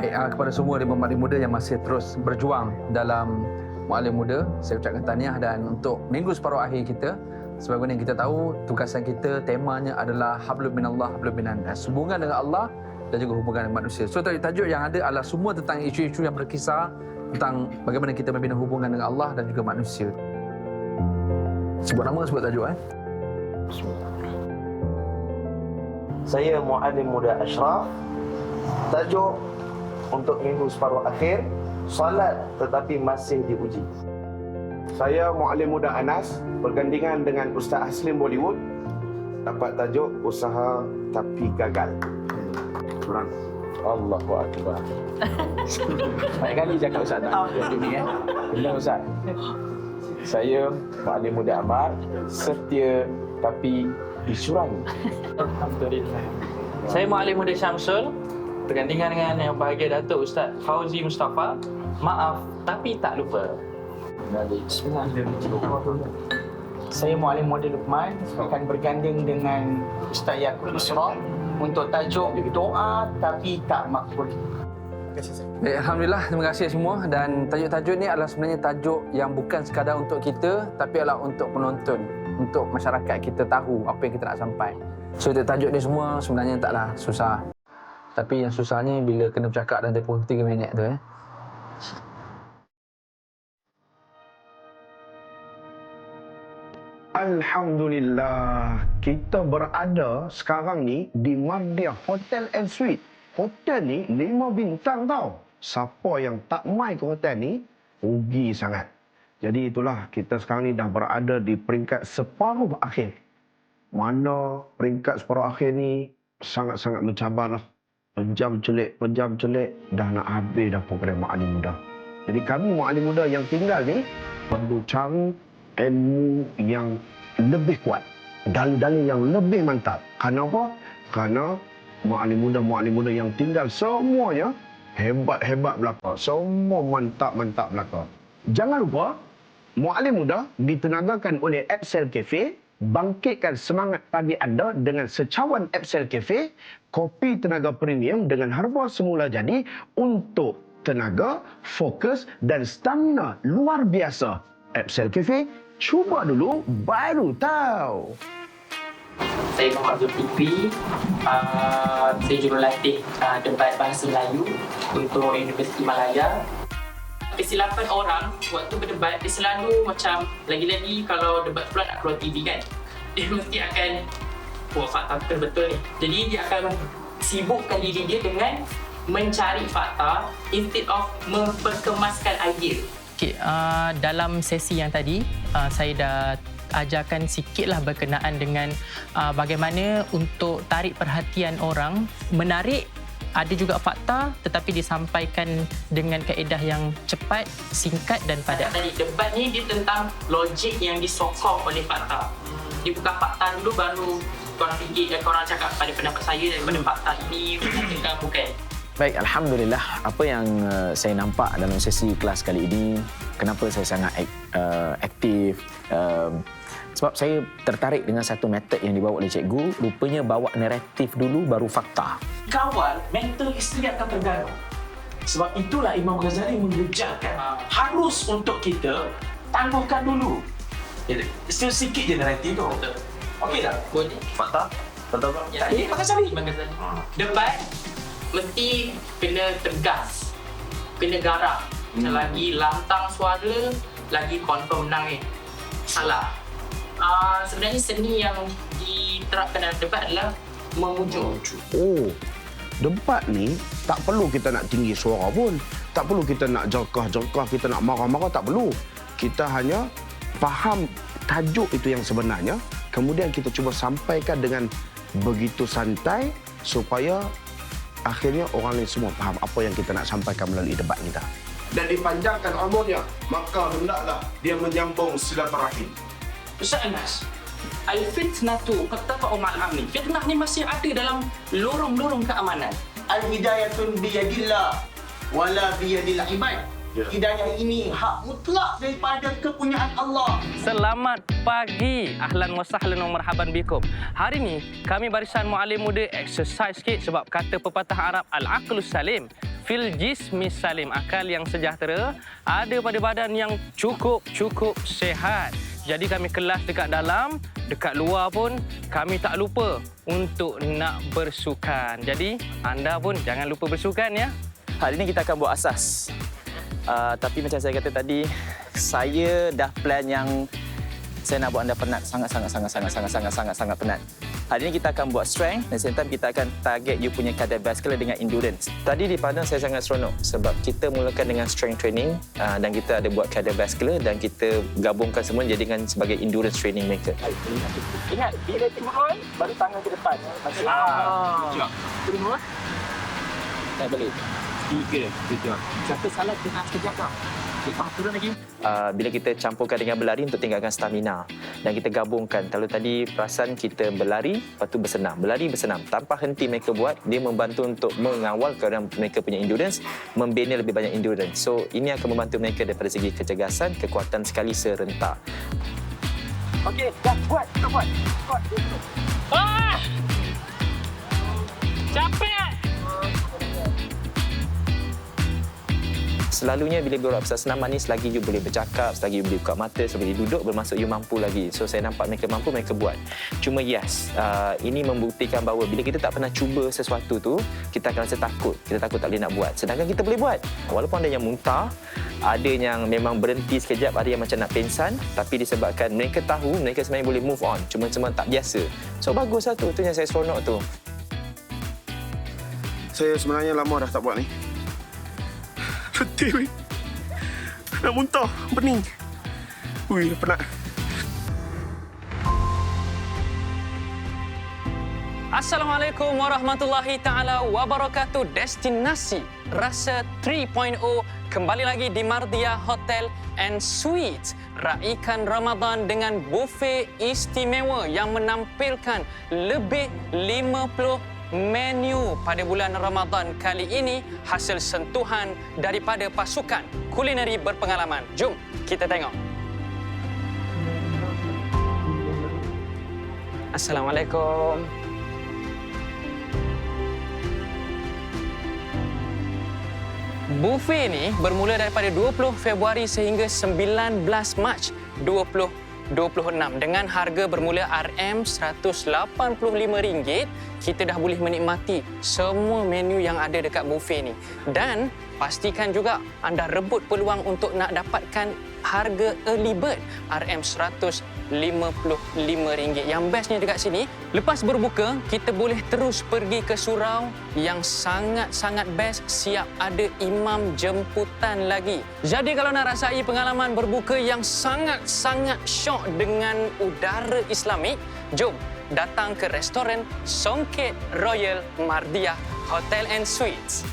Baik, kepada semua muallim muda yang masih terus berjuang dalam muallim muda, saya ucapkan tahniah. Dan untuk minggu separuh akhir kita, sebagaimana yang kita tahu, tugasan kita, temanya adalah hablum minallah, hablum minan nas, hubungan dengan Allah dan juga hubungan dengan manusia. So tajuk yang ada adalah semua tentang isu-isu yang berkisar tentang bagaimana kita membina hubungan dengan Allah dan juga manusia. Sebut nama, sebut tajuk. Saya Muallim Muda Ashraf. Tajuk untuk minggu separuh akhir, solat tetapi masih diuji. Saya Muallim Muda Anas, bergandingan dengan Ustaz Haslim Bollywood. Dapat tajuk usaha tapi gagal. Kurang. Allahu Akbar. Banyak kali cakap Ustaz tak tajuk ni Benar Ustaz. Saya Muallim Muda Amar, setia tapi dicurangi. Alhamdulillah. Saya Muallim Muda Syamsul, bergandingan dengan yang bahagia Datuk Ustaz Fauzi Mustafa. Maaf tapi tak lupa. Bismillahirrahmanirrahim. Saya Muallim Muda Luqman, akan berganding dengan Ustaz Yaakob Isra untuk tajuk doa tapi tak makbul. Baik, Alhamdulillah, terima kasih semua. Dan tajuk-tajuk ni adalah sebenarnya tajuk yang bukan sekadar untuk kita, tapi adalah untuk penonton, untuk masyarakat kita tahu apa yang kita nak sampai. So tajuk ni semua sebenarnya taklah susah. Tapi yang susah ni bila kena bercakap dalam tempoh 3 minit tu. Alhamdulillah, kita berada sekarang ni di Mardia Hotel and Suite. Hotel ni 5 bintang tau. Siapa yang tak mai ke hotel ni, rugi sangat. Jadi itulah, kita sekarang ni dah berada di peringkat separuh akhir. Mana peringkat separuh akhir ni sangat-sangat mencabar lah. Pejam celik, dah nak habis dah program Muallim Muda. Jadi kami Muallim Muda yang tinggal ni perlu cari ilmu yang lebih kuat, dalil-dalil yang lebih mantap. Kenapa? Kerana Muallim Muda yang tinggal semuanya hebat-hebat belaka. Semua mantap-mantap belaka. Jangan lupa, Muallim Muda ditenagakan oleh Epsel Cafe. Bangkitkan semangat pagi anda dengan secawan Epsel Cafe, kopi tenaga premium dengan harga semula jadi untuk tenaga, fokus dan stamina luar biasa. Epsel Cafe, cuba dulu baru tahu. Saya Muhammad Zulfikri. Saya jurulatih debat bahasa Melayu untuk Universiti Malaya. Kesilapan orang waktu berdebat, dia selalu macam, lagi-lagi kalau debat pula nak keluar TV kan, dia mesti akan fakta betul-betul ni. Jadi dia akan sibukkan diri dia dengan mencari fakta instead of memperkemaskan idea. Okay, dalam sesi yang tadi, saya dah ajarkan sikitlah berkenaan dengan bagaimana untuk tarik perhatian orang, menarik. Ada juga fakta tetapi disampaikan dengan kaedah yang cepat, singkat dan padat. Tadi debat ni dia tentang logik yang disokong oleh fakta. Dia bukan fakta dulu baru korang fikir, korang cakap pada pendapat saya daripada fakta ini, bukan. Baik, Alhamdulillah, apa yang saya nampak dalam sesi kelas kali ini, kenapa saya sangat aktif, sebab saya tertarik dengan satu metod yang dibawa oleh cikgu, rupanya bawa naratif dulu baru fakta. Kawal mental isteri akan terganggu. Sebab itulah Imam Ghazali mengejarkan harus untuk kita tangguhkan dulu. Sikit je naratif tu. Okey tak? Boleh. Fakta? Betul tak? Ya, Imam Ghazali. Debat mesti kena tegas, kena garang. Lagi lantang suara, lagi confirm menang ni. Salah. Sebenarnya seni yang diterapkan dalam debat adalah memujuk. Oh, debat ni tak perlu kita nak tinggi suara pun. Tak perlu kita nak jerkah-jerkah, kita nak marah-marah, tak perlu. Kita hanya faham tajuk itu yang sebenarnya, kemudian kita cuba sampaikan dengan begitu santai supaya akhirnya orang lain semua faham apa yang kita nak sampaikan melalui debat kita. Dan dipanjangkan umurnya, maka hendaklah dia menyambung silaturahim. Ustaz Anas, al-fitnatu qattafa'u ma'al amni. Fitnah ni masih ada dalam lorong-lorong keamanan. Al-hidayatun biyadillah wala biyadil ibad. Hidayah ini hak mutlak daripada kepunyaan Allah. Selamat pagi, ahlan wa sahlan wa marhaban bikum. Hari ni kami barisan Muallim Muda exercise sikit sebab kata pepatah Arab al-aqlus salim, fil jismi salim, akal yang sejahtera, ada pada badan yang cukup sehat. Jadi kami kelas dekat dalam, dekat luar pun kami tak lupa untuk nak bersukan. Jadi anda pun jangan lupa bersukan ya. Hari ini kita akan buat asas. Tapi macam saya kata tadi, saya dah plan yang saya nak buat anda penat, sangat penat. Hari ini kita akan buat strength dan same time kita akan target you punya cardiovascular dengan endurance. Tadi di Padang saya sangat seronok sebab kita mulakan dengan strength training dan kita ada buat cardiovascular dan kita gabungkan semua jadikan sebagai endurance training mereka. Ingat, bila turun, baru tangan ke depan. Turun. Tak boleh. 3. Satu salah tengah sekejap tau. Turun lagi. Bila kita campurkan dengan berlari untuk tingkatkan stamina dan kita gabungkan. Kalau tadi perasan kita berlari, lepas tu bersenam. Berlari, bersenam. Tanpa henti mereka buat, dia membantu untuk mengawal keadaan mereka punya endurance, membina lebih banyak endurance. So, ini akan membantu mereka daripada segi kecergasan, kekuatan sekali serentak. Okey, dah buat. Kita buat. Capek! Selalunya bila berbual pasal senaman ni, selagi you boleh bercakap, selagi you boleh buka mata, selagi you duduk, bermaksud you mampu lagi. So saya nampak mereka mampu, mereka buat. Cuma yes, ini membuktikan bahawa bila kita tak pernah cuba sesuatu tu, kita akan rasa takut. Kita takut tak boleh nak buat. Sedangkan kita boleh buat. Walaupun ada yang muntah, ada yang memang berhenti sekejap, ada yang macam nak pingsan, tapi disebabkan mereka tahu mereka sebenarnya boleh move on. Cuma tak biasa. So bagus lah tu. Itu yang saya seronok tu. Saya sebenarnya lama dah tak buat ni. Letih, weh. Nak muntah, pening. Ui, dah penat. Assalamualaikum warahmatullahi taala wabarakatuh. Destinasi Rasa 3.0 kembali lagi di Mardia Hotel and Suites. Raikan Ramadan dengan buffet istimewa yang menampilkan lebih 50 menu pada bulan Ramadan kali ini hasil sentuhan daripada pasukan kulineri berpengalaman. Jom kita tengok. Assalamualaikum. Buffet ni bermula daripada 20 Februari sehingga 19 Mac 2026 dengan harga bermula RM185. Kita dah boleh menikmati semua menu yang ada dekat buffet ni. Dan pastikan juga anda rebut peluang untuk nak dapatkan harga early bird RM155. Yang bestnya dekat sini, lepas berbuka, kita boleh terus pergi ke surau yang sangat-sangat best, siap ada imam jemputan lagi. Jadi kalau nak rasai pengalaman berbuka yang sangat-sangat syok dengan udara Islamik, jom datang ke restoran Songket Royal Mardia Hotel and Suites.